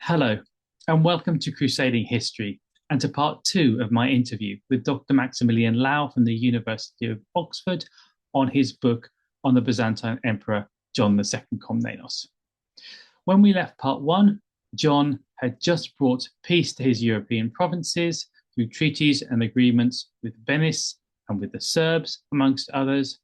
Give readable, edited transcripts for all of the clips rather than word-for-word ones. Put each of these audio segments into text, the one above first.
Hello, and welcome to Crusading History and to part two of my interview with Dr. Maximilian Lau from the University of Oxford on his book on the Byzantine Emperor John II Komnenos. When we left part one, John had just brought peace to his European provinces through treaties and agreements with Venice and with the Serbs, amongst others.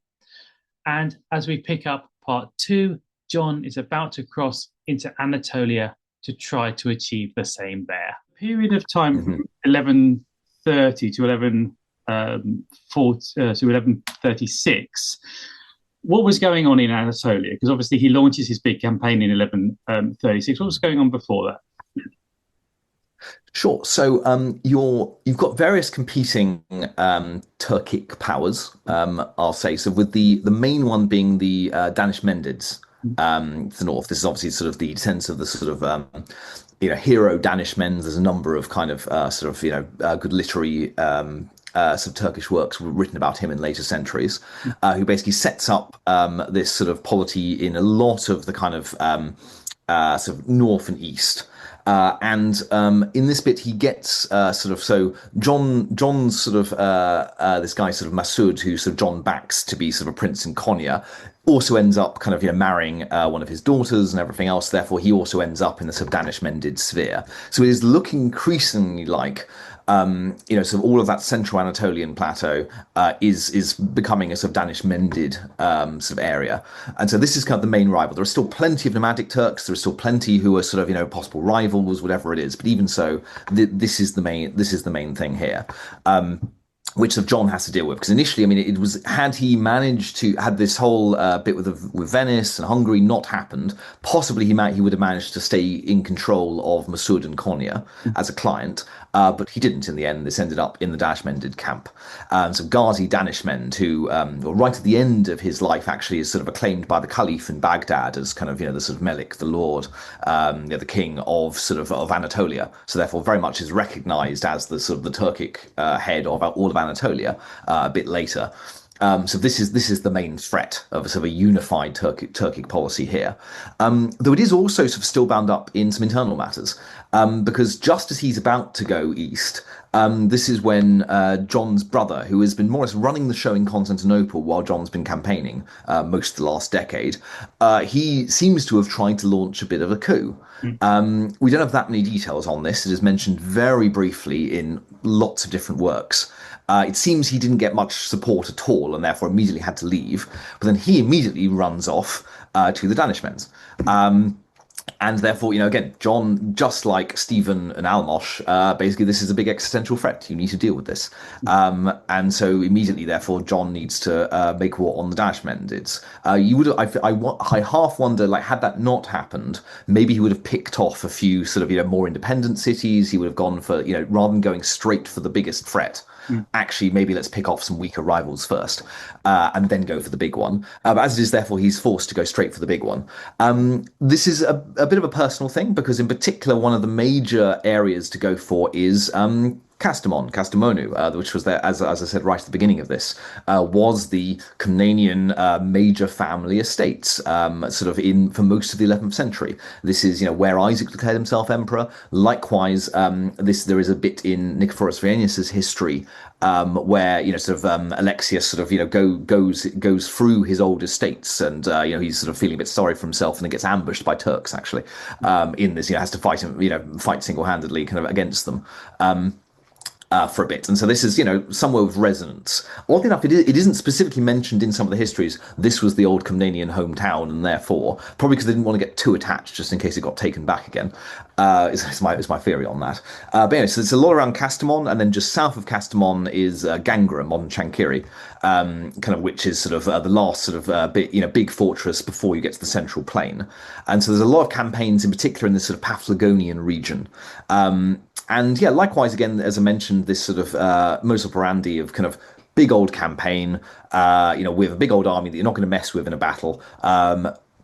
And as we pick up part two, John is about to cross into Anatolia to try to achieve the same there. Period of time from 1130 to 1136. What was going on in Anatolia? Because obviously he launches his big campaign in 1136. What was going on before that? Sure. So you've got various competing Turkic powers, I'll say. So with the main one being the Danish Mendids to the north. This is obviously sort of the sense of the sort of hero Danish men. There's a number of kind of good literary sort of Turkish works written about him in later centuries, who basically sets up this sort of polity in a lot of the kind of sort of north and east. And in this bit, he gets John's sort of this guy sort of Masud, who sort of John backs to be sort of a prince in Konya, also ends up kind of marrying one of his daughters and everything else. Therefore, he also ends up in the sort of Danish Mendid sphere. So it is looking increasingly like sort of all of that central Anatolian plateau is becoming a sort of Danish Mendid sort of area. And so this is kind of the main rival. There are still plenty of nomadic Turks. There are still plenty who are sort of, possible rivals, whatever it is. But even so, this is the main thing here. Which sort of John has to deal with, because initially, I mean, it was had he managed to had this whole bit with Venice and Hungary not happened, possibly he would have managed to stay in control of Masud and Konya as a client, but he didn't in the end. This ended up in the Danish Mendid camp. So Ghazi Danishmend, who right at the end of his life actually is sort of acclaimed by the Caliph in Baghdad as kind of the sort of Melik, the Lord, the king of sort of Anatolia. So therefore, very much is recognised as the sort of the Turkic head of all of Anatolia a bit later. So this is the main threat of a sort of a unified Turkic policy here. Though it is also sort of still bound up in some internal matters, because just as he's about to go east, this is when John's brother, who has been more or less running the show in Constantinople while John's been campaigning most of the last decade, he seems to have tried to launch a bit of a coup. We don't have that many details on this. It is mentioned very briefly in lots of different works. It seems he didn't get much support at all and therefore immediately had to leave. But then he immediately runs off to the Danishmends. And therefore, again, John, just like Stephen and Almosh, basically this is a big existential threat. You need to deal with this. And so immediately, therefore, John needs to make war on the Danishmends. I half wonder, like, had that not happened, maybe he would have picked off a few sort of, more independent cities. He would have gone for, rather than going straight for the biggest threat. Actually, maybe let's pick off some weaker rivals first, and then go for the big one. But as it is, therefore, he's forced to go straight for the big one. This is a bit of a personal thing, because in particular, one of the major areas to go for is Kastamonu, which was there, as I said right at the beginning of this, was the Komnenian major family estates, sort of for most of the 11th century. This is, where Isaac declared himself emperor. Likewise, there is a bit in Nicephorus Vorenus's history where Alexius sort of goes through his old estates, and he's sort of feeling a bit sorry for himself, and then gets ambushed by Turks actually in this. Has to fight fight single-handedly kind of against them. For a bit. And so this is, somewhere with resonance. Oddly enough, it isn't specifically mentioned in some of the histories. This was the old Komnenian hometown, and therefore, probably because they didn't want to get too attached, just in case it got taken back again, is my theory on that. But anyway, so there's a lot around Kastamon, and then just south of Kastamon is Gangra, modern Chankiri, kind of, which is sort of the last sort of big fortress before you get to the central plain. And so there's a lot of campaigns, in particular in this sort of Paphlagonian region. And yeah, likewise, again, as I mentioned, this sort of modus operandi of kind of big old campaign, with a big old army that you're not going to mess with in a battle.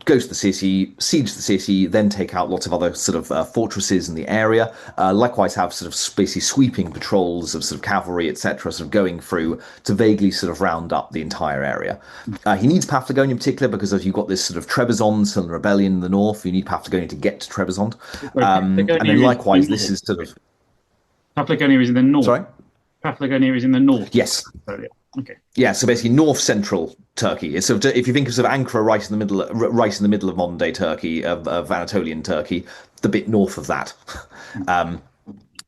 go to the city, siege the city, then take out lots of other sort of fortresses in the area. Likewise, have sort of basically sweeping patrols of sort of cavalry, etc., sort of going through to vaguely sort of round up the entire area. He needs Paphlagonia in particular because as you've got this sort of Trebizond and rebellion in the north, you need Paphlagonia to get to Trebizond. And then likewise, this is sort of Paphlagonia is in the north. sorry. Paphlagonia is in the north. Yes. Okay. Yeah, so basically north central Turkey. It's sort of, if you think of sort of Ankara right in the middle of modern day Turkey, of Anatolian Turkey, the bit north of that.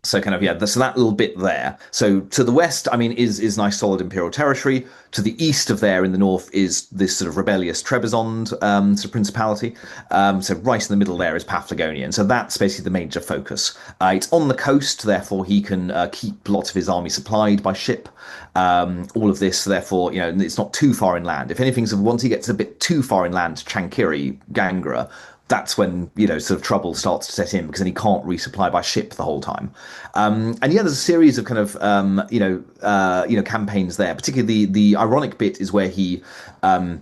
So kind of, yeah, so that little bit there. So to the west, I mean, is nice solid imperial territory. To the east of there in the north is this sort of rebellious Trebizond sort of principality. So right in the middle there is Paphlagonia. And so that's basically the major focus. It's on the coast, therefore he can keep lots of his army supplied by ship. All of this, therefore, you know, it's not too far inland. If anything, so once he gets a bit too far inland to Chankiri, Gangra, that's when, you know, sort of trouble starts to set in because then he can't resupply by ship the whole time. And yeah, there's a series of kind of, campaigns there. Particularly the ironic bit is where he, so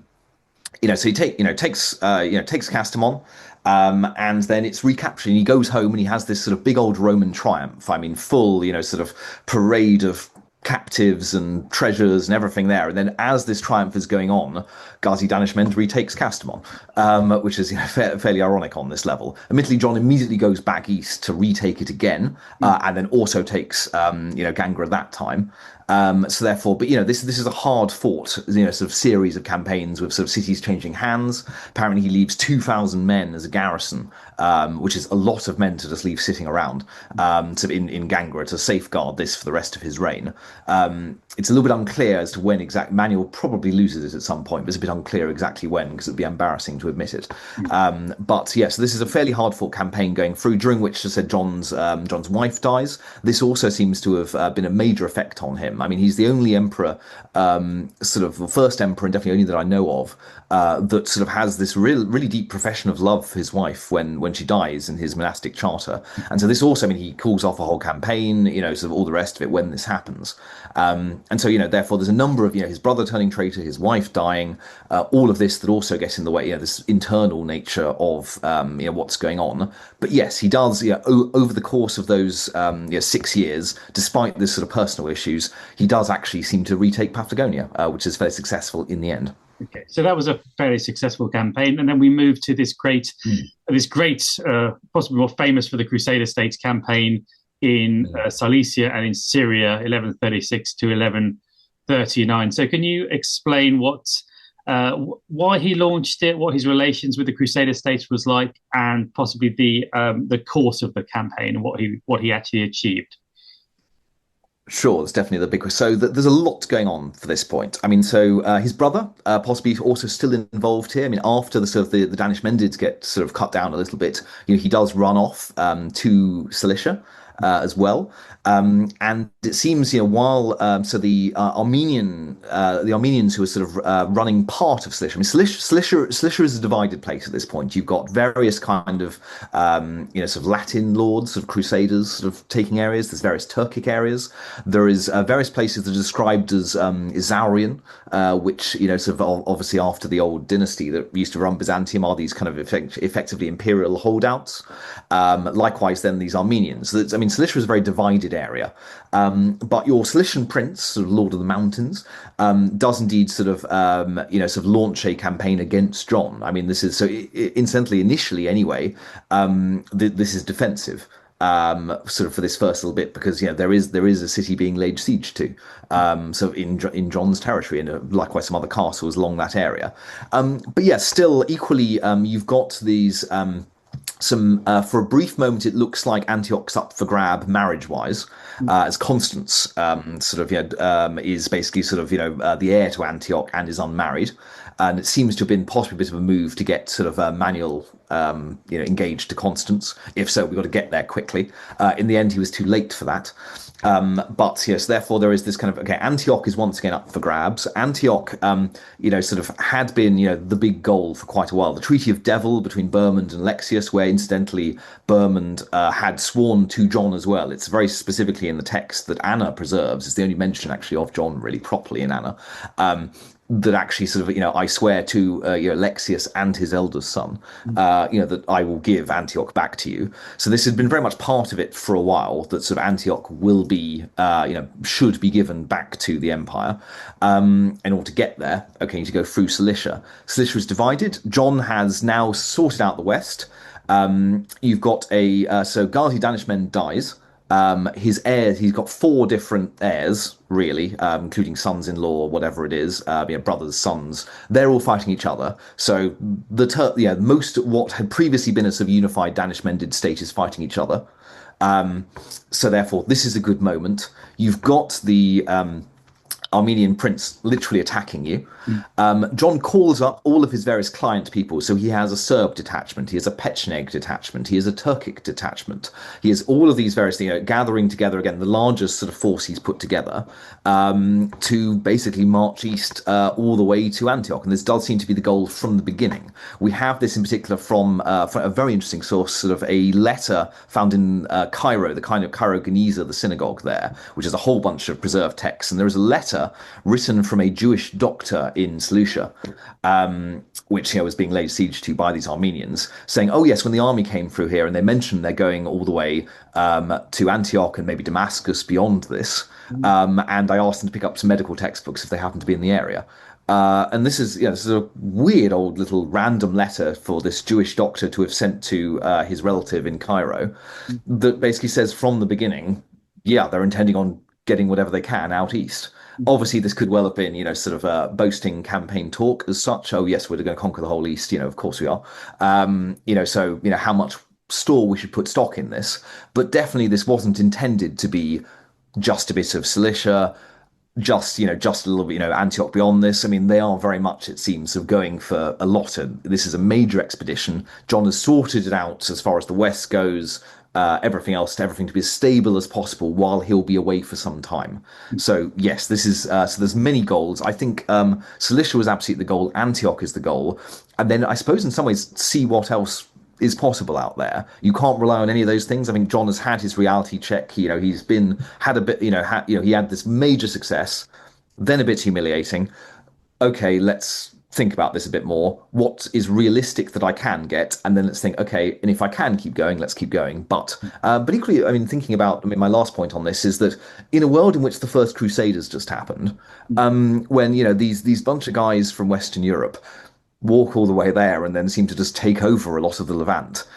he takes Castamon. And then it's recaptured and he goes home and he has this sort of big old Roman triumph. I mean, full, sort of parade of captives and treasures and everything there. And then as this triumph is going on, Ghazi Danishmend retakes Castamon, which is fairly ironic on this level. Admittedly, John immediately goes back east to retake it again, and then also takes Gangra that time. So therefore, but this is a hard fought, sort of series of campaigns with sort of cities changing hands. Apparently, he leaves 2,000 men as a garrison, which is a lot of men to just leave sitting around in Gangra to safeguard this for the rest of his reign. It's a little bit unclear as to when exactly. Manuel probably loses it at some point, but it's a bit unclear exactly when because it'd be embarrassing to admit it. But yeah, so this is a fairly hard fought campaign going through, during which, as I said, John's wife dies. This also seems to have been a major effect on him. I mean, he's the only emperor, sort of the first emperor, and definitely only that I know of, that sort of has this really deep profession of love for his wife when she dies in his monastic charter. And so this also, I mean, he calls off a whole campaign, sort of all the rest of it when this happens. And so, therefore, there's a number of, his brother turning traitor, his wife dying, all of this that also gets in the way, this internal nature of, what's going on. But yes, he does, over the course of those 6 years, despite this sort of personal issues, he does actually seem to retake Paphlagonia, which is fairly successful in the end. Okay, so that was a fairly successful campaign, and then we moved to this great, possibly more famous for the Crusader states campaign in Cilicia and in Syria, 1136 to 1139. So, can you explain why he launched it, what his relations with the Crusader states was like, and possibly the course of the campaign and what he actually achieved? Sure, that's definitely the big question. So there's a lot going on for this point. I mean, so his brother possibly also still involved here. I mean, after the sort of the Danish Mendids get sort of cut down a little bit, he does run off to Cilicia as well. And it seems, while so the Armenians who are sort of running part of Cilicia. I mean, Cilicia is a divided place at this point. You've got various kind of sort of Latin lords, sort of crusaders, sort of taking areas. There's various Turkic areas. There is various places that are described as Isaurian, which sort of obviously after the old dynasty that used to run Byzantium are these kind of effectively imperial holdouts. Likewise, then these Armenians. So I mean, Cilicia is a very divided area, but your Cilician prince, sort of Lord of the Mountains, does indeed sort of launch a campaign against John. I mean, this is so incidentally, initially anyway, this is defensive. Sort of for this first little bit, because there is a city being laid siege to, so in John's territory, and likewise some other castles along that area. But yeah, still equally, you've got these. For a brief moment, it looks like Antioch's up for grab marriage-wise, as Constance is basically sort of the heir to Antioch and is unmarried, and it seems to have been possibly a bit of a move to get sort of Manuel engaged to Constance. If so, we've got to get there quickly. In the end, he was too late for that. But yes, therefore there is this kind of, okay, Antioch is once again up for grabs. Antioch, sort of had been, the big goal for quite a while. The Treaty of Devil between Bermond and Alexius, where incidentally Bermond had sworn to John as well. It's very specifically in the text that Anna preserves. It's the only mention actually of John really properly in Anna. That actually sort of, I swear to Alexius and his eldest son, that I will give Antioch back to you. So this had been very much part of it for a while, that sort of Antioch will be, should be given back to the empire. In order to get there, okay, you need to go through Cilicia. Cilicia is divided. John has now sorted out the west. You've got so Gazi Danishmend dies. His heirs, he's got 4 different heirs, really, including sons-in-law, whatever it is, brothers, sons. They're all fighting each other. So most what had previously been a sort of unified Danish-mended state is fighting each other. So therefore, this is a good moment. You've got the Armenian prince literally attacking you. John calls up all of his various client people. So he has a Serb detachment, he has a Pecheneg detachment, he has a Turkic detachment. He has all of these various, gathering together again, the largest sort of force he's put together to basically march east all the way to Antioch. And this does seem to be the goal from the beginning. We have this in particular from a very interesting source, sort of a letter found in Cairo, the kind of Cairo Geniza, the synagogue there, which is a whole bunch of preserved texts. And there is a letter written from a Jewish doctor in Cilicia, which was being laid siege to by these Armenians, saying, oh yes, when the army came through here and they mentioned they're going all the way to Antioch and maybe Damascus beyond this, and I asked them to pick up some medical textbooks if they happen to be in the area. And this is a weird old little random letter for this Jewish doctor to have sent to his relative in Cairo that basically says from the beginning, yeah, they're intending on getting whatever they can out east. Obviously, this could well have been, sort of boasting campaign talk as such. Oh, yes, we're going to conquer the whole East. Of course we are. So, how much store we should put stock in this. But definitely this wasn't intended to be just a bit of Cilicia, just a little bit, Antioch beyond this. I mean, they are very much, it seems, of going for a lot. And this is a major expedition. John has sorted it out as far as the West goes. Everything to be as stable as possible while he'll be away for some time. So yes, this is so there's many goals. I think Cilicia was absolutely the goal. Antioch is the goal, and then I suppose in some ways see what else is possible out there. You can't rely on any of those things. I mean, John has had his reality check. He's had a bit. He had this major success, then a bit humiliating. Okay, let's think about this a bit more. What is realistic that I can get, and then let's think, okay, and if I can keep going, let's keep going. But equally, I mean, thinking about, my last point on this is that in a world in which the first Crusaders just happened, when these bunch of guys from Western Europe walk all the way there and then seem to just take over a lot of the Levant.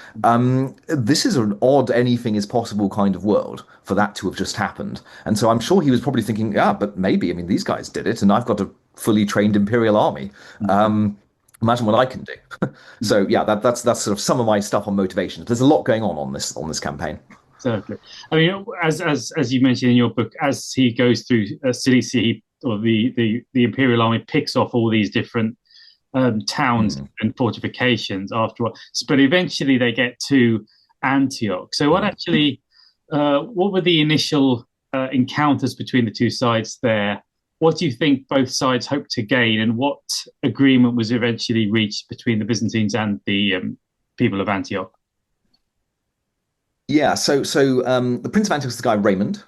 This is an odd anything is possible kind of world for that to have just happened. And so I'm sure he was probably thinking, but maybe, these guys did it and I've got a fully trained imperial army. Imagine what I can do. So yeah, that's sort of some of my stuff on motivations. There's a lot going on this campaign. Certainly. I mean, as you mentioned in your book, as he goes through Cilicia, or the imperial army picks off all these different towns and fortifications after all. But eventually they get to Antioch. So what were the initial encounters between the two sides there? What do you think both sides hoped to gain, and what agreement was eventually reached between the Byzantines and the people of Antioch? Yeah, so the Prince of Antioch is the guy Raymond,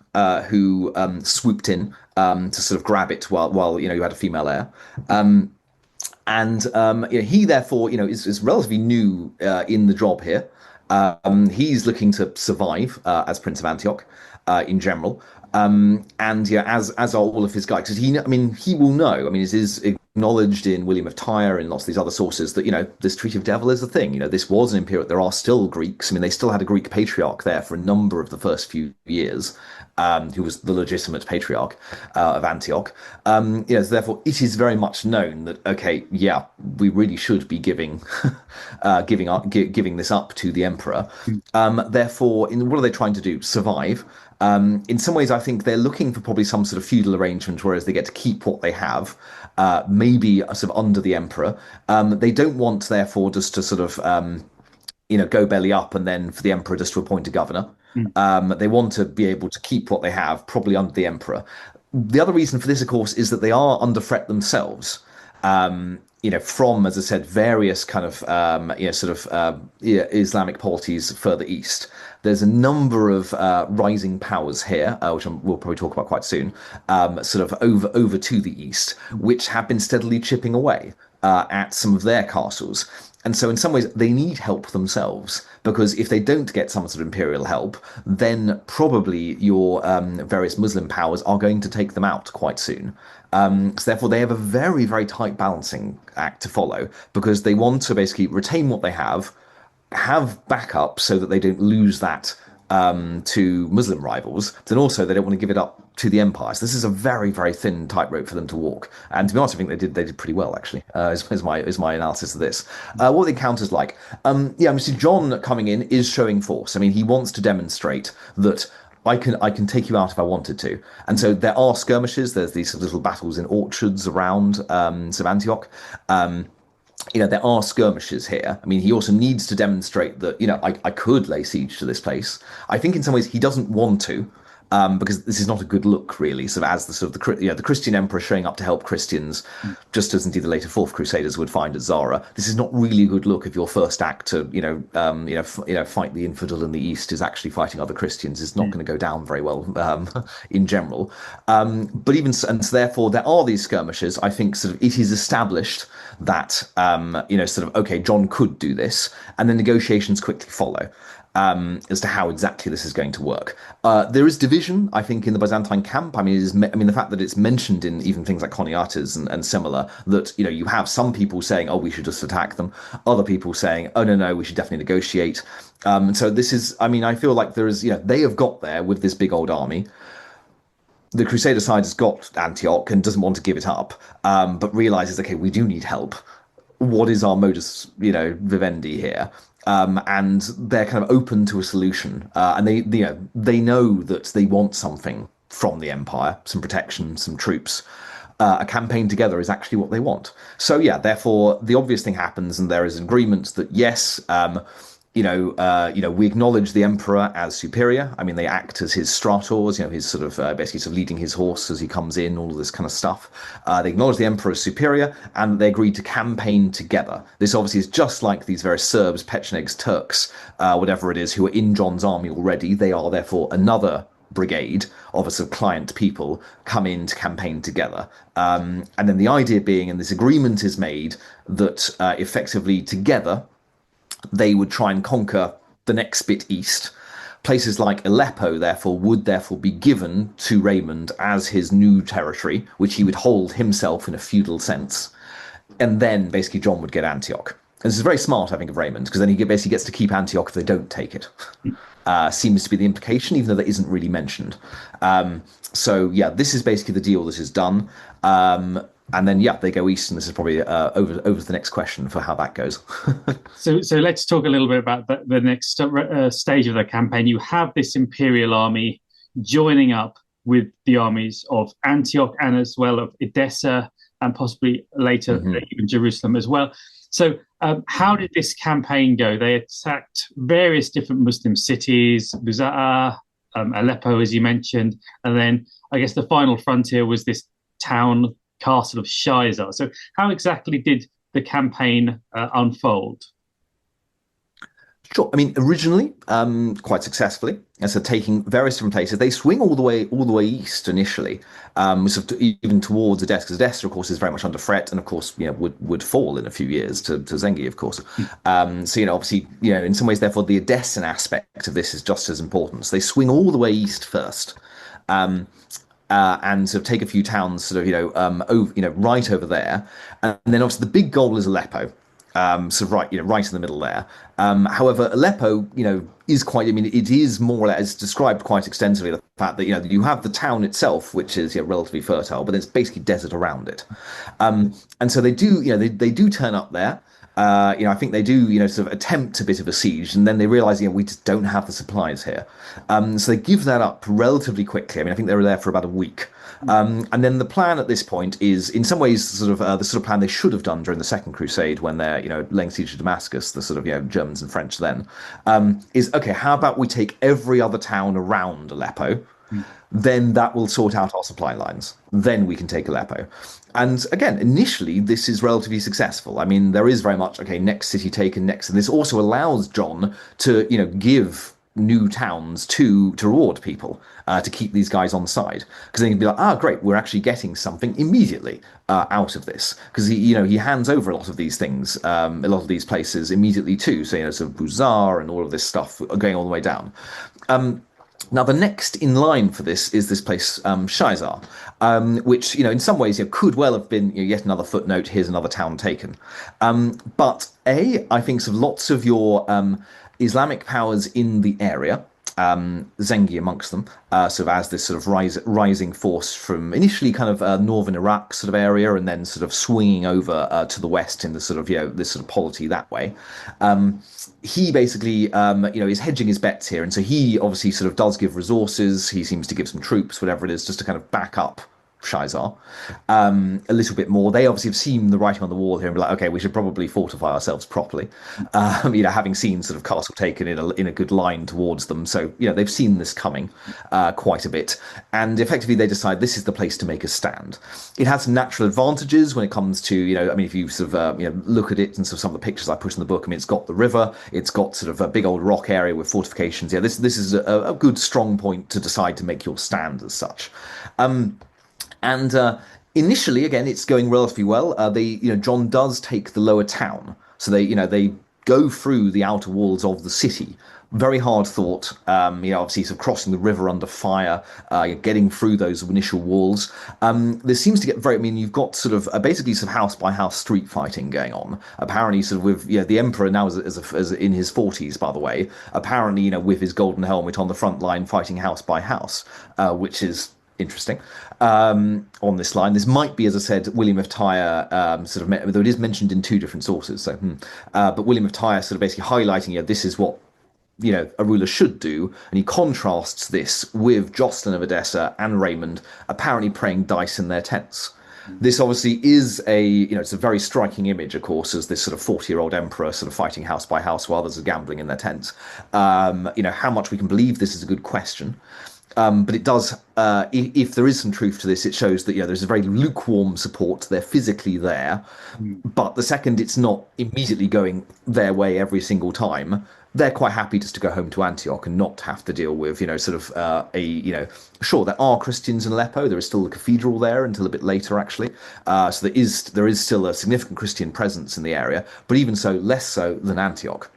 who swooped in to sort of grab it while you had a female heir. And he therefore is relatively new in the job here. He's looking to survive as Prince of Antioch in general. As are all of his guys, because he will know. It is acknowledged in William of Tyre and lots of these other sources that this Treaty of Devil is a thing. This was an imperial. There are still Greeks. They still had a Greek patriarch there for a number of the first few years, who was the legitimate patriarch of Antioch. So therefore, it is very much known that we really should be giving this up to the emperor. Therefore, what are they trying to do? Survive. In some ways, I think they're looking for probably some sort of feudal arrangement, whereas they get to keep what they have, maybe sort of under the emperor. They don't want, therefore, just to sort of go belly up and then for the emperor just to appoint a governor. Mm. They want to be able to keep what they have, probably under the emperor. The other reason for this, of course, is that they are under threat themselves. From, as I said, various kind of, Islamic polities further east. There's a number of rising powers here, which we'll probably talk about quite soon, sort of over to the east, which have been steadily chipping away at some of their castles. And so in some ways, they need help themselves, because if they don't get some sort of imperial help, then probably your various Muslim powers are going to take them out quite soon. So therefore, they have a very, very tight balancing act to follow, because they want to basically retain what they have backup so that they don't lose that to Muslim rivals. Then also they don't want to give it up to the empire. So this is a very, very thin tightrope for them to walk. And to be honest, I think they did pretty well actually. Is my analysis of this. What the encounters like? See, John coming in is showing force. I mean, he wants to demonstrate that I can take you out if I wanted to. And so there are skirmishes. There's these little battles in orchards around sort of Antioch. There are skirmishes here. I mean, he also needs to demonstrate that, I could lay siege to this place. I think in some ways he doesn't want to, because this is not a good look, really. So as the Christian emperor showing up to help Christians, just as indeed the later Fourth Crusaders would find at Zara, this is not really a good look if your first act to fight the infidel in the east is actually fighting other Christians. It's not going to go down very well in general. But even so, and so therefore there are these skirmishes. I think sort of it is established that okay, John could do this, and then negotiations quickly follow. As to how exactly this is going to work. There is division, I think, in the Byzantine camp. I mean, the fact that it's mentioned in even things like Choniates and similar, that, you have some people saying, oh, we should just attack them. Other people saying, oh, no, we should definitely negotiate. So this is, I feel like there is, they have got there with this big old army. The Crusader side has got Antioch and doesn't want to give it up, but realizes, okay, we do need help. What is our modus, vivendi here? And they're kind of open to a solution, and they know that they want something from the empire, some protection, some troops. A campaign together is actually what they want. So therefore the obvious thing happens, and there is an agreement that yes, we acknowledge the emperor as superior. I mean, they act as his strators, his sort of basically leading his horse as he comes in, all of this kind of stuff. They acknowledge the emperor as superior, and they agreed to campaign together. This obviously is just like these various Serbs, Pechenegs, Turks, whatever it is, who are in John's army already. They are therefore another brigade of a sort of client people come in to campaign together. And then the idea being, and this agreement is made, that effectively together, they would try and conquer the next bit east. Places like Aleppo, therefore, would be given to Raymond as his new territory, which he would hold himself in a feudal sense. And then, basically, John would get Antioch. And this is very smart, I think, of Raymond, because then he basically gets to keep Antioch if they don't take it. Seems to be the implication, even though that isn't really mentioned. This is basically the deal that is done. And then, they go east, and this is probably over to the next question for how that goes. So let's talk a little bit about the next stage of the campaign. You have this imperial army joining up with the armies of Antioch and as well of Edessa, and possibly later even Jerusalem as well. So how did this campaign go? They attacked various different Muslim cities, Buza'a, Aleppo, as you mentioned, and then I guess the final frontier was this castle of Shayzar. So how exactly did the campaign unfold? Sure. I mean, originally, quite successfully, and so taking various different places, they swing all the way east initially, sort of even towards Edessa, because Edessa, of course, is very much under threat, and of course, would fall in a few years to Zengi, of course. Obviously, in some ways, therefore, the Edessan aspect of this is just as important. So they swing all the way east first. And sort of take a few towns, sort of right over there, and then obviously the big goal is Aleppo, sort of right in the middle there. However, Aleppo, is quite. I mean, it is more or less described quite extensively. The fact that you have the town itself, which is relatively fertile, but it's basically desert around it. And so they do, they do turn up there. I think they do, sort of attempt a bit of a siege, and then they realize, we just don't have the supplies here. So they give that up relatively quickly. I mean, I think they were there for about a week. And then the plan at this point is, in some ways, sort of the sort of plan they should have done during the Second Crusade when they're, laying siege to Damascus, the sort of, Germans and French then, is, okay, how about we take every other town around Aleppo? Then that will sort out our supply lines. Then we can take Aleppo. And again, initially, this is relatively successful. I mean, there is very much, okay, next city taken next. And this also allows John to, give new towns to reward people, to keep these guys on side. Because then he'd be like, great, we're actually getting something immediately out of this. Because he hands over a lot of these things, a lot of these places immediately too. So, sort of Buzar and all of this stuff going all the way down. Now, the next in line for this is this place, Shayzar, which, in some ways, could well have been yet another footnote. Here's another town taken. But I think sort of lots of your Islamic powers in the area, Zengi amongst them, sort of as this sort of rising force from initially kind of northern Iraq sort of area, and then sort of swinging over to the west in the sort of this sort of polity that way. He basically is hedging his bets here, and so he obviously sort of does give resources. He seems to give some troops, whatever it is, just to kind of back up Shayzar a little bit more. They obviously have seen the writing on the wall here and be like, okay, we should probably fortify ourselves properly. Having seen sort of castle taken in a good line towards them, so they've seen this coming quite a bit, and effectively they decide this is the place to make a stand. It has some natural advantages when it comes to if you sort of look at it and sort of some of the pictures I put in the book. I mean, it's got the river, it's got sort of a big old rock area with fortifications. This is a good strong point to decide to make your stand as such. And initially, again, it's going relatively well. John does take the lower town, so they go through the outer walls of the city. Very hard thought. Obviously, sort of crossing the river under fire, getting through those initial walls. There seems to get very. I mean, you've got sort of basically some house by house street fighting going on. Apparently, sort of with the Emperor now as in his 40s, by the way. Apparently, with his golden helmet on the front line, fighting house by house, which is interesting on this line. This might be, as I said, William of Tyre though it is mentioned in two different sources. So, but William of Tyre sort of basically highlighting, this is what a ruler should do, and he contrasts this with Jocelyn of Edessa and Raymond apparently playing dice in their tents. This obviously is it's a very striking image, of course, as this sort of 40-year-old emperor sort of fighting house by house while others are gambling in their tents. How much we can believe this is a good question. But it does, if there is some truth to this, it shows that there's a very lukewarm support. They're physically there, but the second it's not immediately going their way every single time, they're quite happy just to go home to Antioch and not have to deal with, sure, there are Christians in Aleppo. There is still a cathedral there until a bit later, actually. So there is still a significant Christian presence in the area, but even so, less so than Antioch,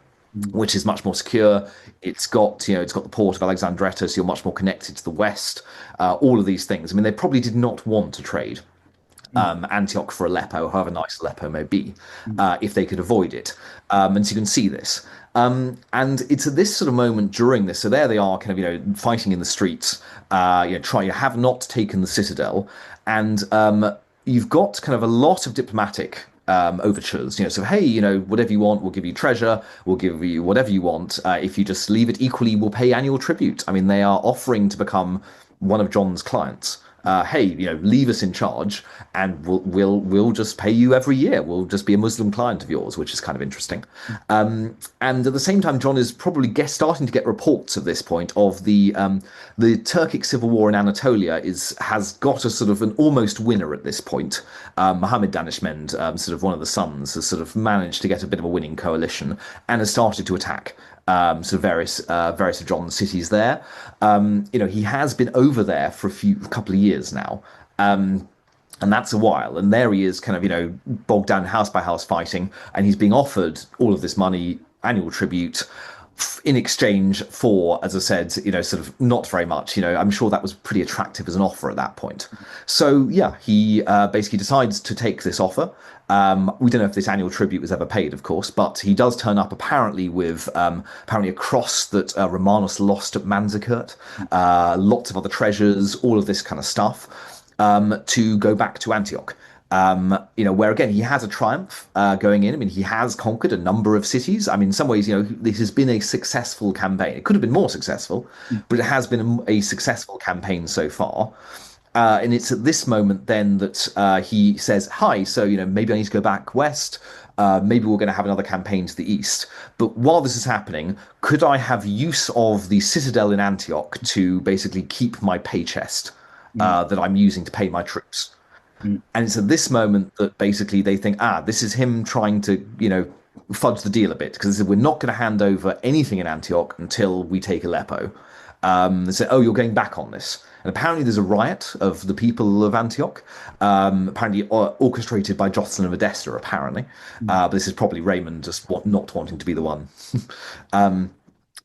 which is much more secure. It's got the port of Alexandretta, so you're much more connected to the west. All of these things. I mean, they probably did not want to trade Antioch for Aleppo, however nice Aleppo may be, if they could avoid it. And so you can see this. And it's at this sort of moment during this. So there they are, kind of fighting in the streets, have not taken the citadel, and you've got kind of a lot of diplomatic overtures, so hey, whatever you want, we'll give you treasure, we'll give you whatever you want, if you just leave it. Equally, we'll pay annual tribute. I mean, they are offering to become one of John's clients. Hey, leave us in charge, and we'll just pay you every year. We'll just be a Muslim client of yours, which is kind of interesting. And at the same time, John is probably starting to get reports at this point of the Turkic civil war in Anatolia has got a sort of an almost winner at this point. Muhammad Danishmend, sort of one of the sons, has sort of managed to get a bit of a winning coalition and has started to attack sort of various of John's cities there. He has been over there for a couple of years now. And that's a while. And there he is kind of, bogged down house by house fighting. And he's being offered all of this money, annual tribute, in exchange for, as I said, sort of not very much. I'm sure that was pretty attractive as an offer at that point. So, yeah, he basically decides to take this offer. We don't know if this annual tribute was ever paid, of course, but he does turn up apparently with a cross that Romanus lost at Manzikert, lots of other treasures, all of this kind of stuff, to go back to Antioch. Where again he has a triumph going in. I mean, he has conquered a number of cities. I mean, in some ways, this has been a successful campaign. It could have been more successful, but it has been a successful campaign so far. And it's at this moment then that he says, "Hi, so maybe I need to go back west. Maybe we're going to have another campaign to the east. But while this is happening, could I have use of the citadel in Antioch to basically keep my pay chest that I'm using to pay my troops?" Mm. And it's at this moment that basically they think, this is him trying to, fudge the deal a bit, because we're not going to hand over anything in Antioch until we take Aleppo. They say, "Oh, you're going back on this." And apparently there's a riot of the people of Antioch, apparently orchestrated by Jocelyn of Edessa, apparently. But this is probably Raymond just not wanting to be the one.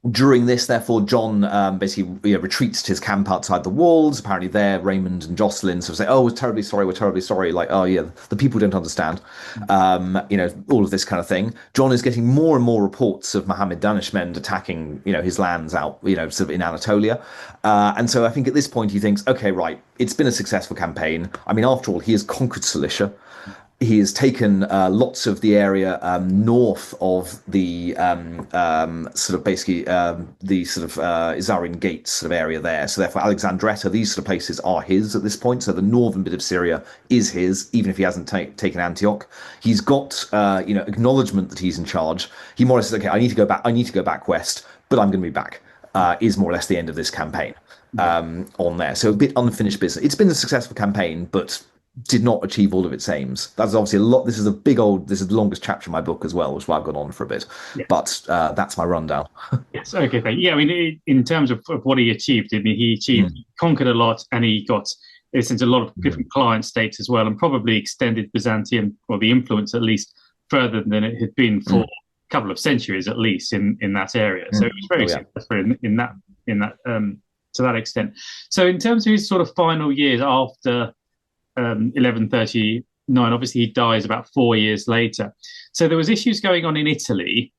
During this, therefore, John basically retreats to his camp outside the walls. Apparently, there, Raymond and Jocelyn sort of say, "Oh, we're terribly sorry. We're terribly sorry." Like, "Oh, yeah, the people don't understand." All of this kind of thing. John is getting more and more reports of Mohammed Danishmend attacking, his lands out, sort of in Anatolia. And so I think at this point he thinks, okay, right, it's been a successful campaign. I mean, after all, he has conquered Cilicia. He has taken lots of the area north of the sort of basically the sort of Isarin Gates sort of area there. So therefore, Alexandretta, these sort of places are his at this point. So the northern bit of Syria is his, even if he hasn't taken Antioch. He's got acknowledgement that he's in charge. He more or less says, "Okay, I need to go back. I need to go back west, but I'm going to be back." Is more or less the end of this campaign on there. So a bit unfinished business. It's been a successful campaign, but did not achieve all of its aims. That's obviously a lot. This is the longest chapter in my book as well, which is why I've gone on for a bit. Yeah. But that's my rundown. Yes. Okay. Thank you. Yeah. I mean, in terms of what he achieved, he conquered a lot, and he got a lot of different client states as well, and probably extended Byzantium, or the influence at least, further than it had been for a couple of centuries at least in that area. So it was very successful in that to that extent. So in terms of his sort of final years after 1139, obviously he dies about 4 years later. So there was issues going on in Italy,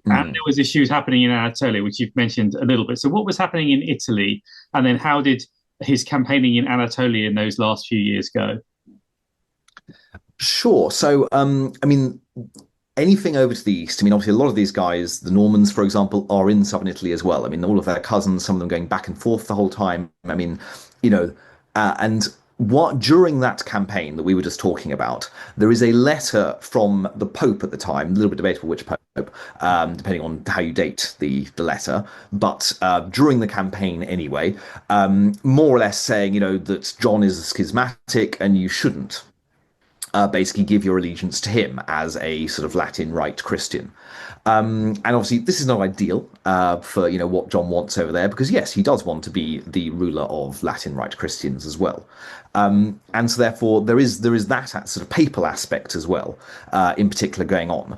and there was issues happening in Anatolia, which you've mentioned a little bit. So what was happening in Italy, and then how did his campaigning in Anatolia in those last few years go? Sure. So, I mean, anything over to the east, I mean, obviously a lot of these guys, the Normans, for example, are in southern Italy as well. I mean, all of their cousins, some of them going back and forth the whole time. I mean, and what during that campaign that we were just talking about, there is a letter from the Pope at the time, a little bit debatable which Pope, depending on how you date the letter, but during the campaign anyway, more or less saying, that John is schismatic and you shouldn't basically give your allegiance to him as a sort of Latin Rite Christian. And obviously, this is not ideal for what John wants over there, because yes, he does want to be the ruler of Latin Rite Christians as well. And so therefore there is that sort of papal aspect as well, in particular going on.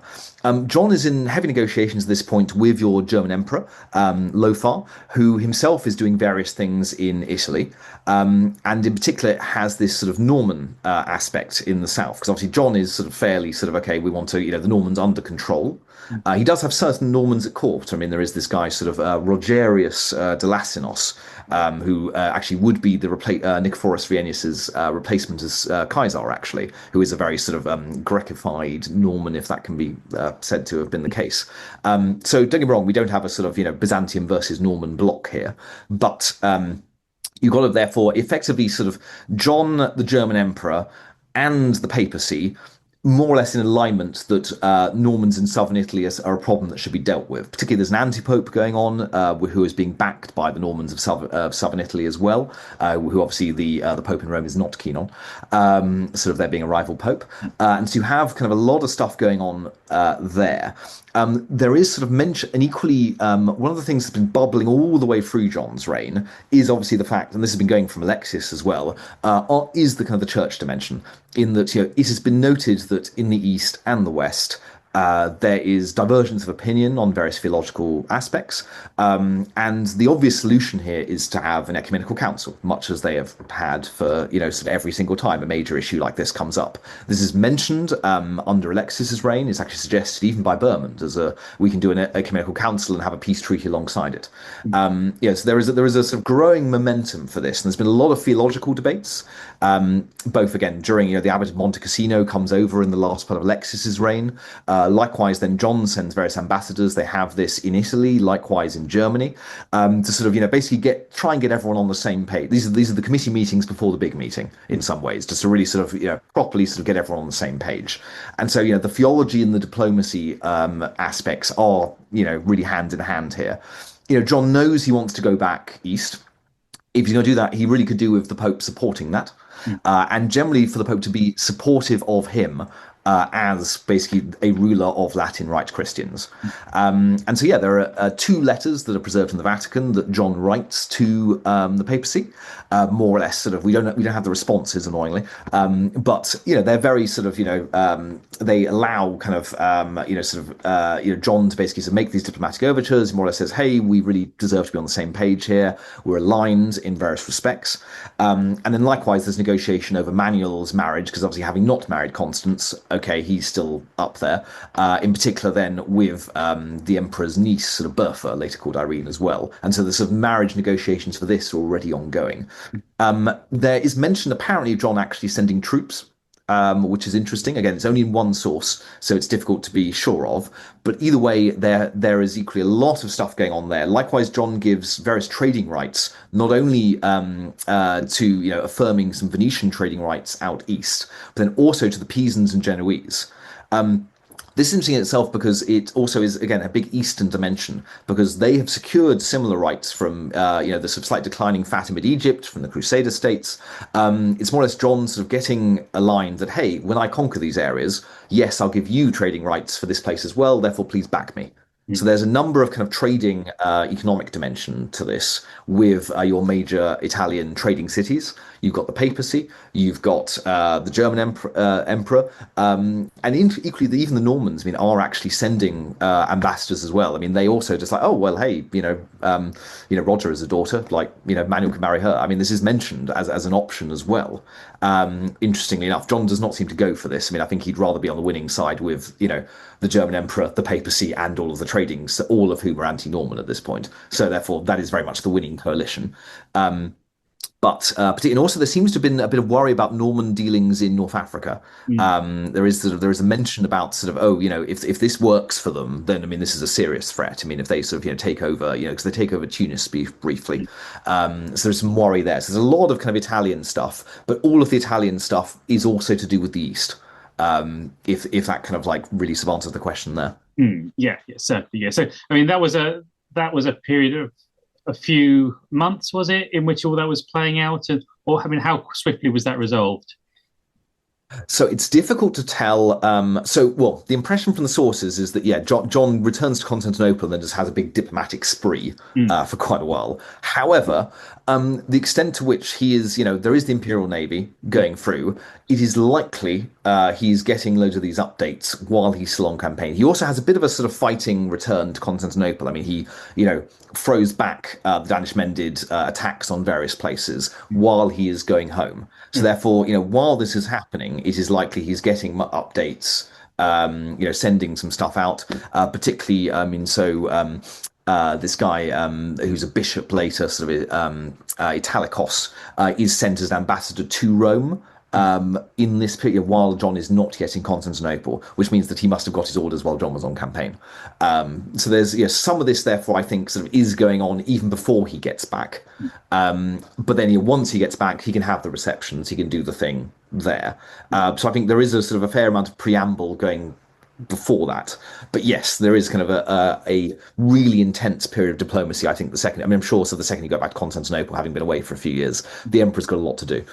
John is in heavy negotiations at this point with your German emperor, Lothar, who himself is doing various things in Italy, and in particular has this sort of Norman aspect in the south, because obviously John is sort of fairly sort of, okay, we want to, the Normans under control. He does have certain Normans at court. I mean, there is this guy sort of Rogerius de Lassinos, who actually would be the Nicephorus Vienius's replacement as Caesar, actually, who is a very sort of Grecified Norman, if that can be said to have been the case. So don't get me wrong, we don't have a sort of Byzantium versus Norman block here, but you've got to therefore effectively sort of John, the German emperor, and the papacy more or less in alignment that Normans in southern Italy are a problem that should be dealt with. Particularly, there's an anti-pope going on who is being backed by the Normans of southern Italy as well, who obviously the Pope in Rome is not keen on, sort of there being a rival pope. And so you have kind of a lot of stuff going on there. There is sort of mention, and equally, one of the things that's been bubbling all the way through John's reign is obviously the fact, and this has been going from Alexius as well, is the kind of the church dimension, in that it has been noted that in the east and the west, There is divergence of opinion on various theological aspects. And the obvious solution here is to have an ecumenical council, much as they have had for, sort of every single time a major issue like this comes up. This is mentioned under Alexis's reign. It's actually suggested even by Bermond as we can do an ecumenical council and have a peace treaty alongside it. So there is a sort of growing momentum for this, and there's been a lot of theological debates, both again during the Abbot of Monte Cassino comes over in the last part of Alexis's reign. Likewise, then John sends various ambassadors. They have this in Italy, likewise in Germany, to sort of basically try and get everyone on the same page. These are the committee meetings before the big meeting in some ways, just to really sort of properly sort of get everyone on the same page. And so the theology and the diplomacy aspects are really hand in hand here. John knows he wants to go back east. If he's going to do that, he really could do with the Pope supporting that, and generally for the Pope to be supportive of him as basically a ruler of Latin Rite Christians. And so, there are two letters that are preserved in the Vatican that John writes to the papacy, more or less sort of, we don't have the responses, annoyingly, but, they're very sort of, they allow kind of, John to basically sort of make these diplomatic overtures, more or less says, hey, we really deserve to be on the same page here. We're aligned in various respects. And then likewise, there's negotiation over Manuel's marriage, because obviously having not married Constance, okay, he's still up there. In particular, then with the emperor's niece, sort of Bertha, later called Irene, as well. And so the sort of marriage negotiations for this are already ongoing. There is mention apparently of John actually sending troops, which is interesting. Again, it's only in one source, so it's difficult to be sure of. But either way, there is equally a lot of stuff going on there. Likewise, John gives various trading rights, not only to affirming some Venetian trading rights out east, but then also to the Pisans and Genoese. This is interesting in itself because it also is, again, a big Eastern dimension, because they have secured similar rights from, the sort of slight declining Fatimid Egypt, from the Crusader states. It's more or less John sort of getting aligned that, hey, when I conquer these areas, yes, I'll give you trading rights for this place as well, therefore please back me. So there's a number of kind of trading economic dimension to this with your major Italian trading cities. You've got the papacy, you've got the German emperor, and equally even the Normans, are actually sending ambassadors as well. They also just like, oh well, hey, Roger is a daughter, like Manuel can marry her. This is mentioned as an option as well. Interestingly enough, John does not seem to go for this. I think he'd rather be on the winning side with the German emperor, the papacy, and all of the trading, all of whom are anti-Norman at this point. So therefore, that is very much the winning coalition. But particularly, and also there seems to have been a bit of worry about Norman dealings in North Africa. There is a mention about sort of, if this works for them, then this is a serious threat. If they sort of take over, because they take over Tunis briefly, so there's some worry there. So there's a lot of kind of Italian stuff, but all of the Italian stuff is also to do with the East. If that kind of like really sort of answers the question there. Yeah, certainly. Yeah. So that was a period of a few months, was it, in which all that was playing out, or how swiftly was that resolved? So it's difficult to tell. The impression from the sources is that, John returns to Constantinople and then just has a big diplomatic spree for quite a while. However, the extent to which he is, there is the Imperial Navy going through, it is likely he's getting loads of these updates while he's still on campaign. He also has a bit of a sort of fighting return to Constantinople. He, throws back the Danish-mended attacks on various places while he is going home. So therefore, while this is happening, it is likely he's getting updates, sending some stuff out, particularly, this guy who's a bishop later, sort of Italicos, is sent as ambassador to Rome in this period while John is not yet in Constantinople, which means that he must have got his orders while John was on campaign. So there's some of this, therefore, I think sort of is going on even before he gets back. But then once he gets back, he can have the receptions, he can do the thing there. So I think there is a sort of a fair amount of preamble going before that. But yes, there is kind of a really intense period of diplomacy, I think, the second. I'm sure, so the second you go back to Constantinople, having been away for a few years, the emperor's got a lot to do.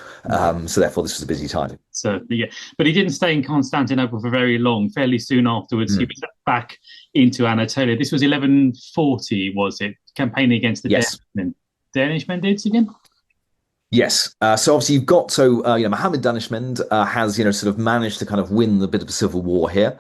So therefore, this was a busy time. Certainly, yeah. But he didn't stay in Constantinople for very long. Fairly soon afterwards, he was back into Anatolia. This was 1140, was it? Campaigning against the Danish Mendids again? Yes. So obviously you've got Mohammed Danishmend has sort of managed to kind of win a bit of a civil war here.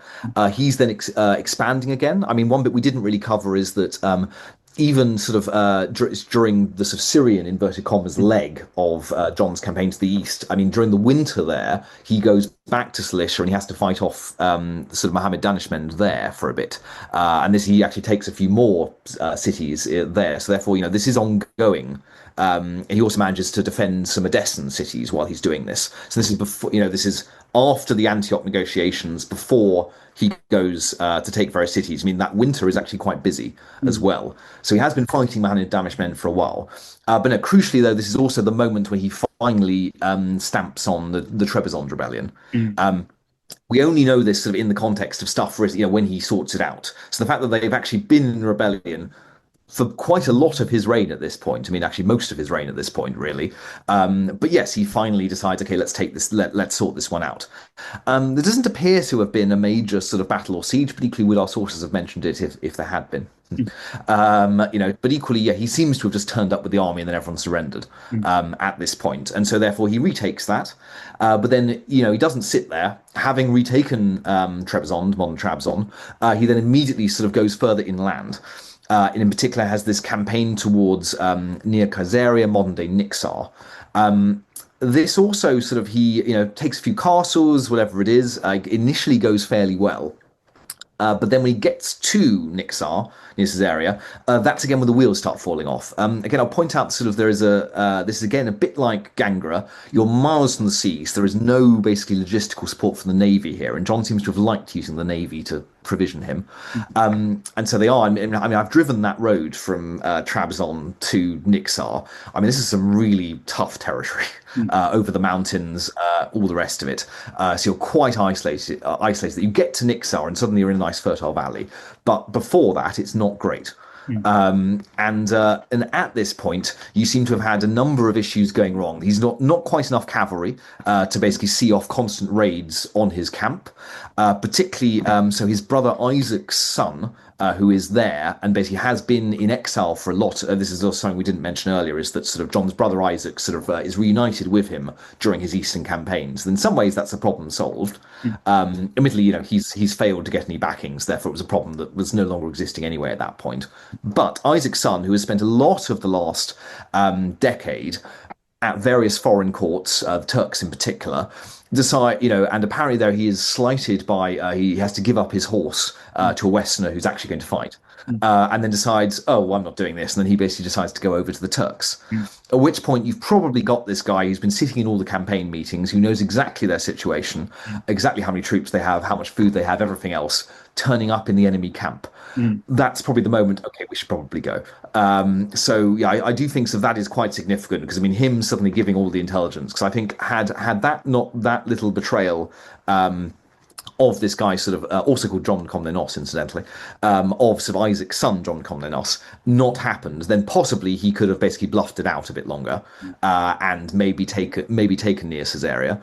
He's then expanding again. I mean, one bit we didn't really cover is that even sort of during the sort of Syrian inverted commas leg of John's campaign to the east. I mean, during the winter there, he goes back to Cilicia and he has to fight off sort of Mohammed Danishmend there for a bit, and this he actually takes a few more cities there. So therefore, this is ongoing. He also manages to defend some Edessan cities while he's doing this. So this is before, this is after the Antioch negotiations, before he goes to take various cities. I mean, that winter is actually quite busy as well. So he has been fighting Mohammed Danishmend for a while. But no, crucially, though, this is also the moment where he finally stamps on the Trebizond rebellion. We only know this sort of in the context of stuff, when he sorts it out. So the fact that they've actually been in rebellion for quite a lot of his reign at this point. I mean, actually, most of his reign at this point, really. But yes, he finally decides, okay, let's take this, let's sort this one out. There doesn't appear to have been a major sort of battle or siege, but equally, with our sources have mentioned it if there had been. But equally, yeah, he seems to have just turned up with the army and then everyone surrendered at this point. And so therefore he retakes that. But then, he doesn't sit there. Having retaken Trebizond, modern Trabzon, he then immediately sort of goes further inland. And in particular has this campaign towards near Caesarea, modern-day Nixar. This also sort of, he takes a few castles, whatever it is, initially goes fairly well. But then when he gets to Nixar, near Caesarea, that's again when the wheels start falling off. Again, I'll point out sort of there is this is again a bit like Gangra. You're miles from the sea, so there is no basically logistical support from the navy here, and John seems to have liked using the navy to provision him. And so they are. I mean, I've driven that road from Trabzon to Nixar. I mean, this is some really tough territory over the mountains, all the rest of it. So you're quite isolated. You get to Nixar, and suddenly you're in a nice fertile valley. But before that, it's not great. And at this point, you seem to have had a number of issues going wrong. He's not quite enough cavalry to basically see off constant raids on his camp, particularly so his brother Isaac's son, who is there and basically has been in exile for a lot. This is also something we didn't mention earlier, is that sort of John's brother Isaac sort of is reunited with him during his eastern campaigns. And in some ways, that's a problem solved. Admittedly, he's failed to get any backings, therefore it was a problem that was no longer existing anyway at that point. But Isaac's son, who has spent a lot of the last decade at various foreign courts, the Turks in particular, decide, and apparently there he is slighted by, he has to give up his horse to a Westerner who's actually going to fight. And then decides, oh, well, I'm not doing this. And then he basically decides to go over to the Turks. At which point you've probably got this guy who's been sitting in all the campaign meetings, who knows exactly their situation, exactly how many troops they have, how much food they have, everything else, turning up in the enemy camp. That's probably the moment, okay, we should probably go. So yeah, I do think so that is quite significant, because I mean, him suddenly giving all the intelligence, because I think had that not that little betrayal of this guy, sort of also called John Komnenos, incidentally, of sort of Isaac's son, John Komnenos, not happened, then possibly he could have basically bluffed it out a bit longer and maybe taken near Caesarea.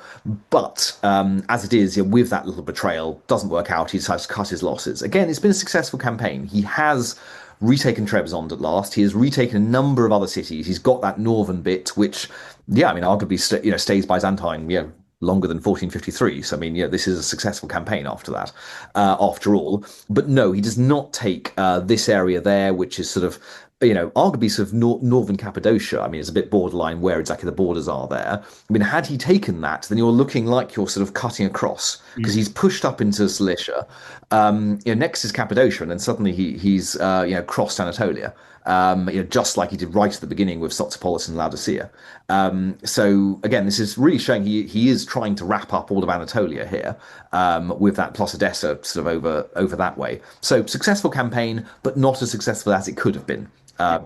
But as it is, with that little betrayal, doesn't work out. He decides to cut his losses. Again, it's been a successful campaign. He has retaken Trebizond at last. He has retaken a number of other cities. He's got that northern bit, which, yeah, I mean, arguably, stays Byzantine, longer than 1453. So, I mean, this is a successful campaign after that, after all. But no, he does not take this area there, which is sort of, arguably sort of northern Cappadocia. I mean, it's a bit borderline where exactly the borders are there. I mean, had he taken that, then you're looking like you're sort of cutting across, because he's pushed up into Cilicia. Next is Cappadocia, and then suddenly he's crossed Anatolia. Just like he did right at the beginning with Sotsopolis and Laodicea. So again, this is really showing he is trying to wrap up all of Anatolia here, with that plus Edessa sort of over that way. So successful campaign, but not as successful as it could have been.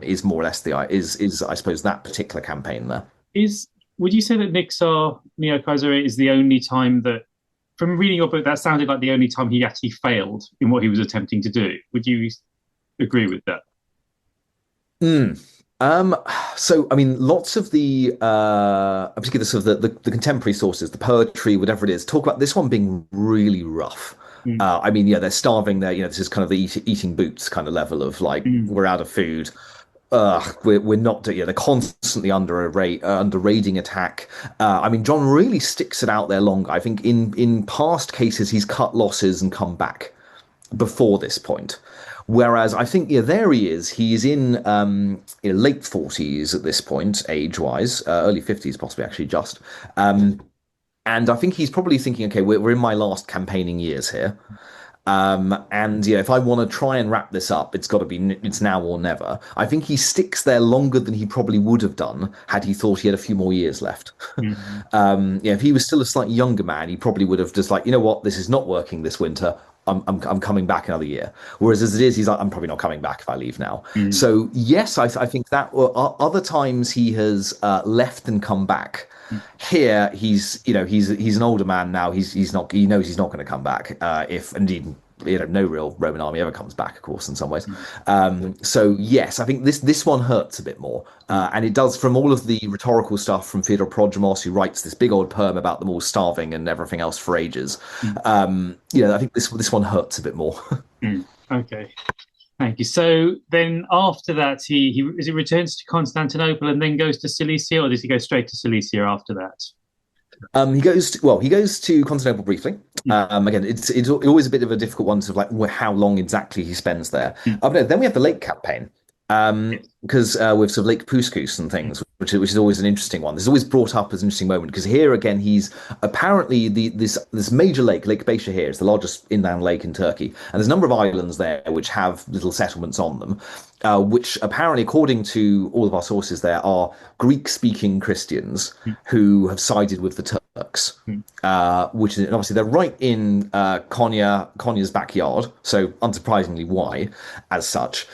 Is more or less is I suppose that particular campaign there. Would you say that Nixar Neo Caesarea is the only time that, from reading your book, that sounded like the only time he actually failed in what he was attempting to do? Would you agree with that? So I mean, lots of the particularly the sort of the contemporary sources, the poetry, whatever it is, talk about this one being really rough. I mean, they're starving there. This is kind of the eating boots kind of level of like, we're out of food. we're not. Yeah, they're constantly under raiding attack. I mean, John really sticks it out there longer. I think in past cases he's cut losses and come back before this point. Whereas I think, yeah, there he is. He's in late 40s at this point, age-wise, early 50s possibly, actually, just. And I think he's probably thinking, okay, we're in my last campaigning years here. And if I want to try and wrap this up, it's now or never. I think he sticks there longer than he probably would have done had he thought he had a few more years left. Mhm. If he was still a slightly younger man, he probably would have just like, you know what, this is not working this winter. I'm coming back another year. Whereas as it is, he's like, I'm probably not coming back if I leave now. Mhm. So yes, I think that other times he has left and come back. Here he's an older man now. He's not, he knows he's not going to come back if indeed no real Roman army ever comes back, of course, in some ways. So yes, I think this one hurts a bit more, and it does from all of the rhetorical stuff from Theodore Prodromos, who writes this big old poem about them all starving and everything else for ages. I think this one hurts a bit more. Mhm. Okay. Thank you. So then after that, he is he returns to Constantinople and then goes to Cilicia, or does he go straight to Cilicia after that? He goes to Constantinople briefly. Again, it's always a bit of a difficult one to like how long exactly he spends there. Mm. No, then we have the lake campaign. Yes. Because with sort of Lake Puskus and things, which is always an interesting one. This is always brought up as an interesting moment because here again he's apparently this major lake, Lake Bayshahir, is the largest inland lake in Turkey, and there's a number of islands there which have little settlements on them, which apparently, according to all of our sources, there are Greek-speaking Christians who have sided with the Turks, which is obviously they're right in Konya's backyard, so unsurprisingly, why, as such.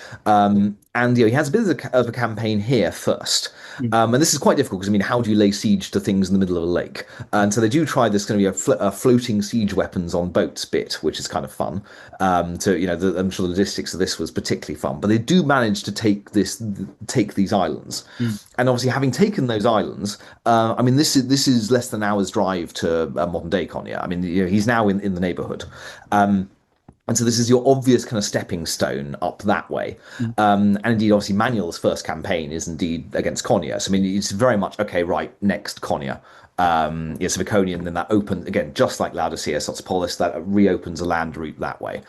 And he has a bit of a campaign here first. And this is quite difficult because, I mean, how do you lay siege to things in the middle of a lake? And so they do try this going to be a floating siege weapons on boats bit, which is kind of fun. I'm sure the logistics of this was particularly fun. But they do manage to take these islands. And obviously, having taken those islands, I mean, this is less than an hour's drive to modern day Konya. I mean, he's now in the neighborhood. And so this is your obvious kind of stepping stone up that way. And indeed, obviously, Manuel's first campaign is indeed against Konya. So, I mean, it's very much, okay, right, next Konya. Yes, Viconian, then that opens, again, just like Laodicea, Sotspolis, that reopens a land route that way.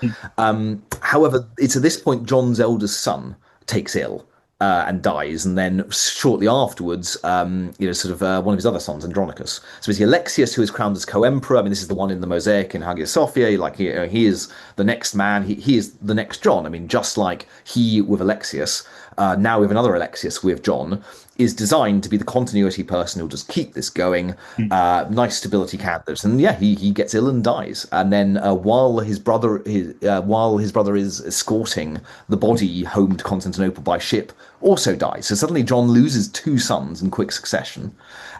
However, it's at this point John's eldest son takes ill. And dies, and then shortly afterwards, one of his other sons, Andronicus. So it's Alexius who is crowned as co-emperor. I mean, this is the one in the mosaic in Hagia Sophia. Like he is the next man. He is the next John. I mean, just like he with Alexius, now we have another Alexius with John, is designed to be the continuity person who'll just keep this going. Nice stability candidates, and yeah, he gets ill and dies. And then while his brother is escorting the body home to Constantinople by ship, also dies. So suddenly John loses two sons in quick succession.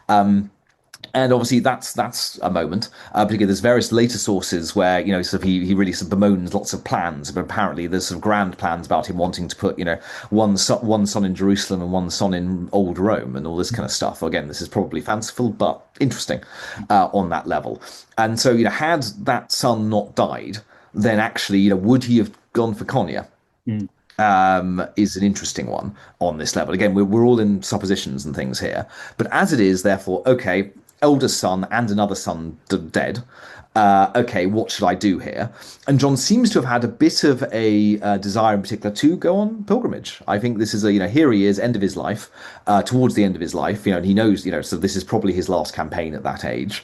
And obviously that's a moment. But again, there's various later sources where he really sort of bemoans lots of plans, but apparently there's some grand plans about him wanting to put one son in Jerusalem and one son in Old Rome and all this kind of stuff. Again, this is probably fanciful, but interesting on that level. And so had that son not died, then actually would he have gone for Konya? Is an interesting one on this level. Again, we're all in suppositions and things here, but as it is, therefore, okay, eldest son and another son dead. Okay, what should I do here? And John seems to have had a bit of a desire in particular to go on pilgrimage. I think this is here he is, end of his life, towards the end of his life, and he knows, so this is probably his last campaign at that age.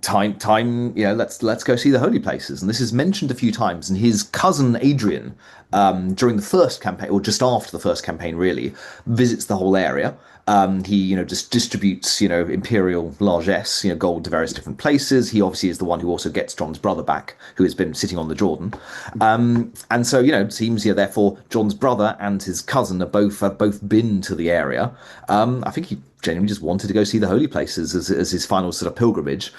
Time, let's go see the holy places. And this is mentioned a few times. And his cousin Adrian, during the first campaign, or just after the first campaign, really, visits the whole area. He, just distributes, imperial largesse, gold to various different places. He obviously is the one who also gets John's brother back, who has been sitting on the Jordan. And so, it seems, therefore, John's brother and his cousin have both been to the area. I think he genuinely just wanted to go see the holy places as his final sort of pilgrimage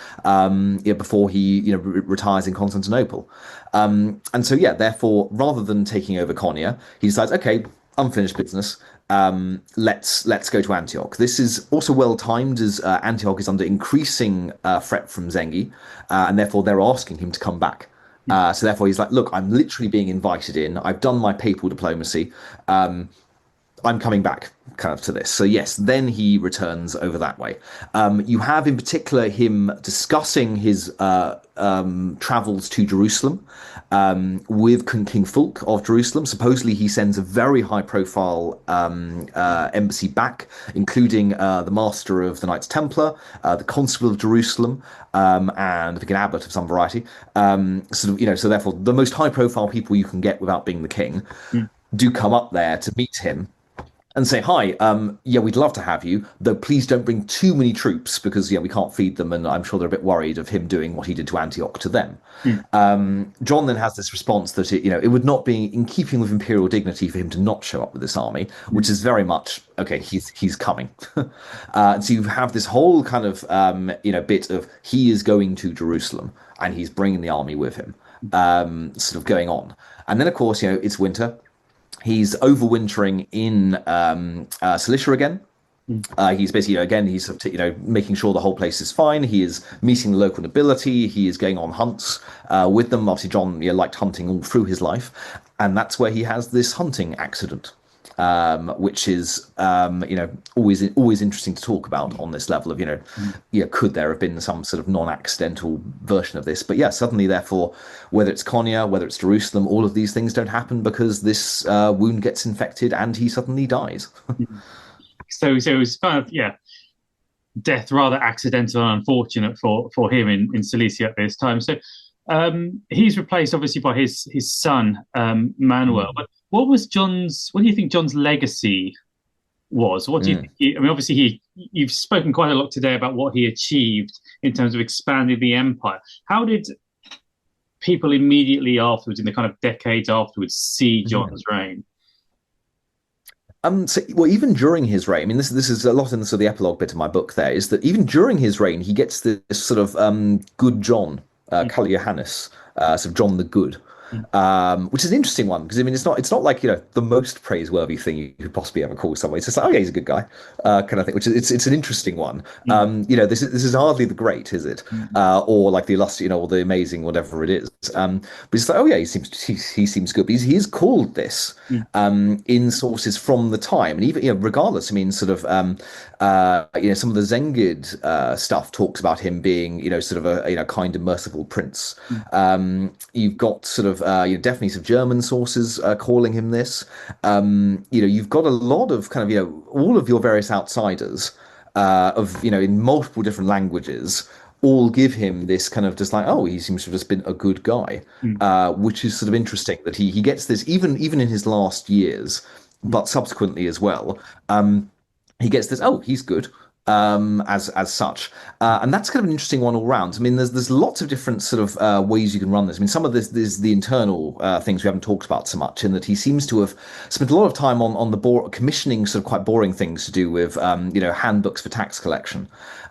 before he retires in Constantinople. And so therefore, rather than taking over Konya, he decides, okay, unfinished business. Let's go to Antioch. This is also well timed as Antioch is under increasing threat from Zengi, and therefore they're asking him to come back. So therefore he's like, look, I'm literally being invited in. I've done my papal diplomacy. I'm coming back kind of to this. So yes, then he returns over that way. You have in particular him discussing his travels to Jerusalem with King Fulk of Jerusalem. Supposedly he sends a very high-profile embassy back, including the Master of the Knights Templar, the Constable of Jerusalem, and I think an abbot of some variety. So therefore, the most high-profile people you can get without being the king Mm. do come up there to meet him and say, hi, yeah, we'd love to have you, though please don't bring too many troops because, yeah, we can't feed them, and I'm sure they're a bit worried of him doing what he did to Antioch to them. Mm. John then has this response that, it would not be in keeping with imperial dignity for him to not show up with this army, which is very much, okay, he's coming. So you have this whole kind of, bit of he is going to Jerusalem, and he's bringing the army with him, sort of going on. And then, of course, it's winter. He's overwintering in Cilicia again. He's basically, again, he's making sure the whole place is fine. He is meeting the local nobility. He is going on hunts with them. Obviously, John liked hunting all through his life, and that's where he has this hunting accident, which is always interesting to talk about on this level of could there have been some sort of non-accidental version of this? But yeah, suddenly, therefore, whether it's Konya, whether it's Jerusalem, all of these things don't happen because this wound gets infected and he suddenly dies. So it was kind of death rather accidental and unfortunate for him in Cilicia at this time. So he's replaced obviously by his son Manuel. But what do you think John's legacy was? What do you think? I mean, obviously you've spoken quite a lot today about what he achieved in terms of expanding the empire. How did people immediately afterwards, in the kind of decades afterwards, see John's reign? Well, even during his reign, I mean, this is a lot in the sort of the epilogue bit of my book. There is that even during his reign, he gets this sort of good John, Kal Johannes, sort of John the Good, which is an interesting one because I mean, it's not like the most praiseworthy thing you could possibly ever call someone. It's just like, oh yeah, he's a good guy, kind of thing. Which is it's an interesting one. This is hardly the great, is it? Or like the illustrious, or the amazing, whatever it is. But it's like, oh yeah, he seems good. But he is called this in sources from the time, and even regardless, I mean, sort of some of the Zengid stuff talks about him being sort of a kind and merciful prince. You've got sort of definitely some German sources calling him this. You've got a lot of kind of all of your various outsiders of in multiple different languages all give him this kind of just like, oh, he seems to have just been a good guy, which is sort of interesting that he gets this even in his last years, but subsequently as well. He gets this, oh, he's good. As such, and that's kind of an interesting one all round. I mean, there's lots of different sort of ways you can run this. I mean, some of this is the internal things we haven't talked about so much, in that he seems to have spent a lot of time on the commissioning sort of quite boring things to do with handbooks for tax collection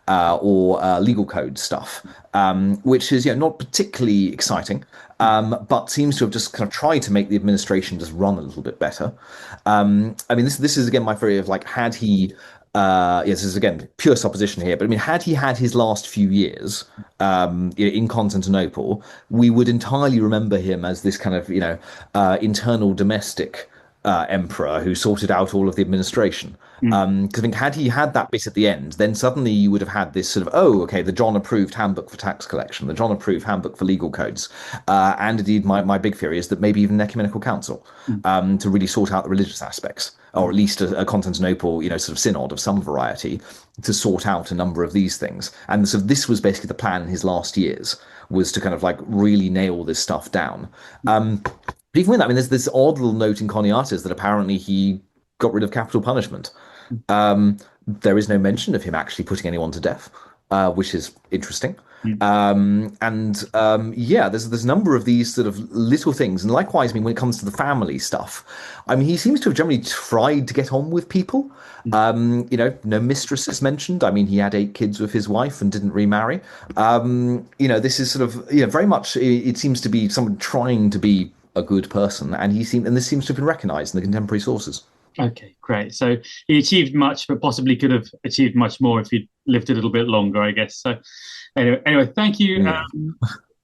or legal code stuff, which is not particularly exciting. But seems to have just kind of tried to make the administration just run a little bit better. I mean, this is again my theory of like, had he this is again pure supposition here, but I mean, had he had his last few years in Constantinople, we would entirely remember him as this kind of internal domestic emperor who sorted out all of the administration. Because I think had he had that bit at the end, then suddenly you would have had this sort of, oh, okay, the John approved handbook for tax collection, the John approved handbook for legal codes, and indeed my big theory is that maybe even an ecumenical council to really sort out the religious aspects, or at least a Constantinople sort of synod of some variety to sort out a number of these things. And so this was basically the plan in his last years, was to kind of like really nail this stuff down. But even with that, I mean, there's this odd little note in Coniates that apparently he got rid of capital punishment. There is no mention of him actually putting anyone to death, which is interesting. There's a number of these sort of little things. And likewise, I mean, when it comes to the family stuff, I mean, he seems to have generally tried to get on with people. No mistresses mentioned. I mean, he had 8 kids with his wife and didn't remarry. This is sort of, very much, it seems to be someone trying to be a good person. And this seems to have been recognized in the contemporary sources. Okay, great. So he achieved much, but possibly could have achieved much more if he'd lived a little bit longer, I guess. So anyway, thank you.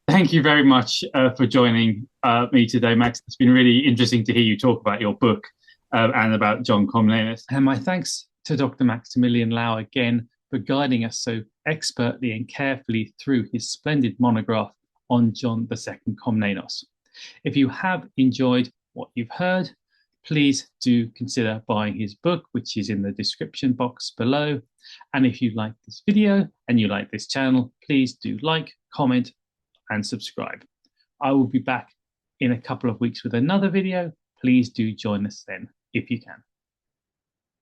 Thank you very much for joining me today, Max. It's been really interesting to hear you talk about your book and about John Komnenos. And my thanks to Dr. Maximilian Lau again for guiding us so expertly and carefully through his splendid monograph on John II Komnenos. If you have enjoyed what you've heard, please do consider buying his book, which is in the description box below. And if you like this video and you like this channel, please do like, comment, and subscribe. I will be back in a couple of weeks with another video. Please do join us then if you can.